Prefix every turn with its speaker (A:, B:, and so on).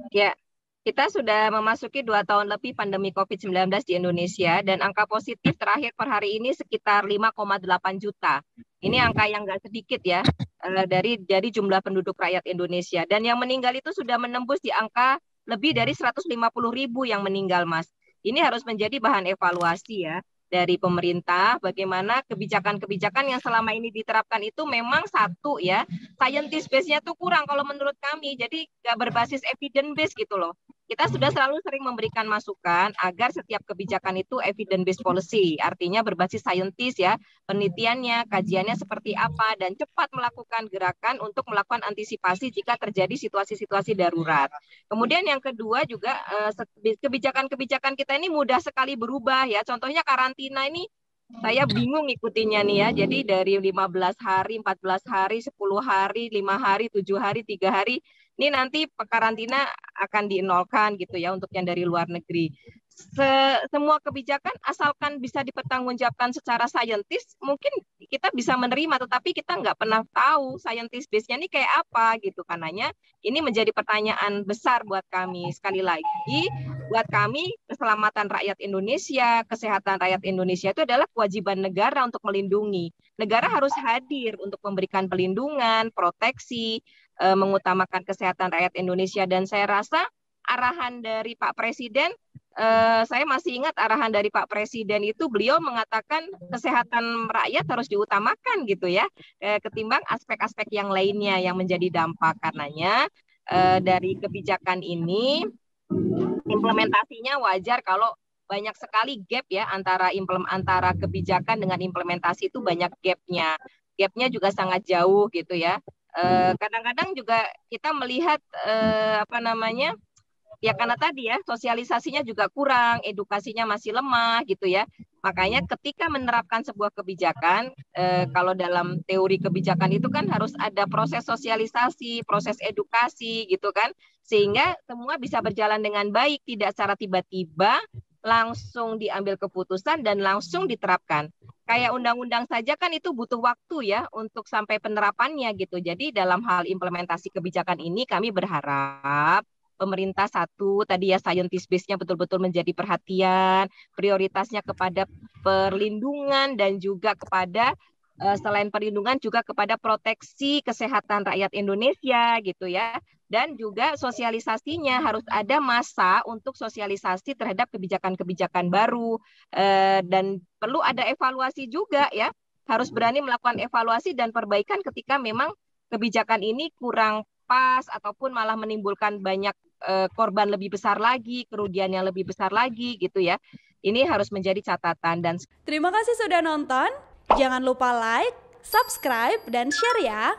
A: Ya, kita sudah memasuki 2 tahun lebih pandemi COVID-19 di Indonesia dan angka positif terakhir per hari ini sekitar 5,8 juta. Ini angka yang nggak sedikit ya dari jumlah penduduk rakyat Indonesia. Dan yang meninggal itu sudah menembus di angka lebih dari 150.000 yang meninggal, Mas. Ini harus menjadi bahan evaluasi ya dari pemerintah, bagaimana kebijakan-kebijakan yang selama ini diterapkan itu memang satu ya, scientist base-nya tuh kurang kalau menurut kami. Jadi nggak berbasis evidence base gitu loh. Kita sudah selalu sering memberikan masukan agar setiap kebijakan itu evidence based policy, artinya berbasis saintis ya, penelitiannya, kajiannya seperti apa, dan cepat melakukan gerakan untuk melakukan antisipasi jika terjadi situasi-situasi darurat. Kemudian yang kedua juga kebijakan-kebijakan kita ini mudah sekali berubah ya. Contohnya karantina ini saya bingung ngikutinnya nih ya. Jadi dari 15 hari, 14 hari, 10 hari, 5 hari, 7 hari, 3 hari. Ini nanti karantina akan dienolkan gitu ya untuk yang dari luar negeri. Semua kebijakan asalkan bisa dipertanggungjawabkan secara saintis, mungkin kita bisa menerima, tetapi kita nggak pernah tahu saintis base-nya ini kayak apa gitu. Karenanya ini menjadi pertanyaan besar buat kami. Sekali lagi, buat kami keselamatan rakyat Indonesia, kesehatan rakyat Indonesia itu adalah kewajiban negara untuk melindungi. Negara harus hadir untuk memberikan pelindungan, proteksi, mengutamakan kesehatan rakyat Indonesia. Dan saya rasa arahan dari Pak Presiden, saya masih ingat arahan dari Pak Presiden itu beliau mengatakan kesehatan rakyat harus diutamakan gitu ya, ketimbang aspek-aspek yang lainnya yang menjadi dampak. Karenanya dari kebijakan ini implementasinya wajar kalau banyak sekali gap ya antara kebijakan dengan implementasi itu banyak gapnya. Gapnya juga sangat jauh gitu ya. Kadang-kadang juga kita melihat apa namanya, ya karena tadi ya sosialisasinya juga kurang, edukasinya masih lemah gitu ya. Makanya ketika menerapkan sebuah kebijakan, kalau dalam teori kebijakan itu kan harus ada proses sosialisasi, proses edukasi gitu kan, sehingga semua bisa berjalan dengan baik, tidak secara tiba-tiba langsung diambil keputusan dan langsung diterapkan. Kayak undang-undang saja kan itu butuh waktu ya untuk sampai penerapannya gitu. Jadi dalam hal implementasi kebijakan ini kami berharap pemerintah satu tadi ya scientist base-nya betul-betul menjadi perhatian, prioritasnya kepada perlindungan dan juga kepada selain perlindungan juga kepada proteksi kesehatan rakyat Indonesia gitu ya. Dan juga sosialisasinya harus ada masa untuk sosialisasi terhadap kebijakan-kebijakan baru, dan perlu ada evaluasi juga ya. Harus berani melakukan evaluasi dan perbaikan ketika memang kebijakan ini kurang pas ataupun malah menimbulkan banyak korban lebih besar lagi, kerugian yang lebih besar lagi gitu ya. Ini harus menjadi catatan. Dan
B: terima kasih sudah nonton. Jangan lupa like, subscribe, dan share ya.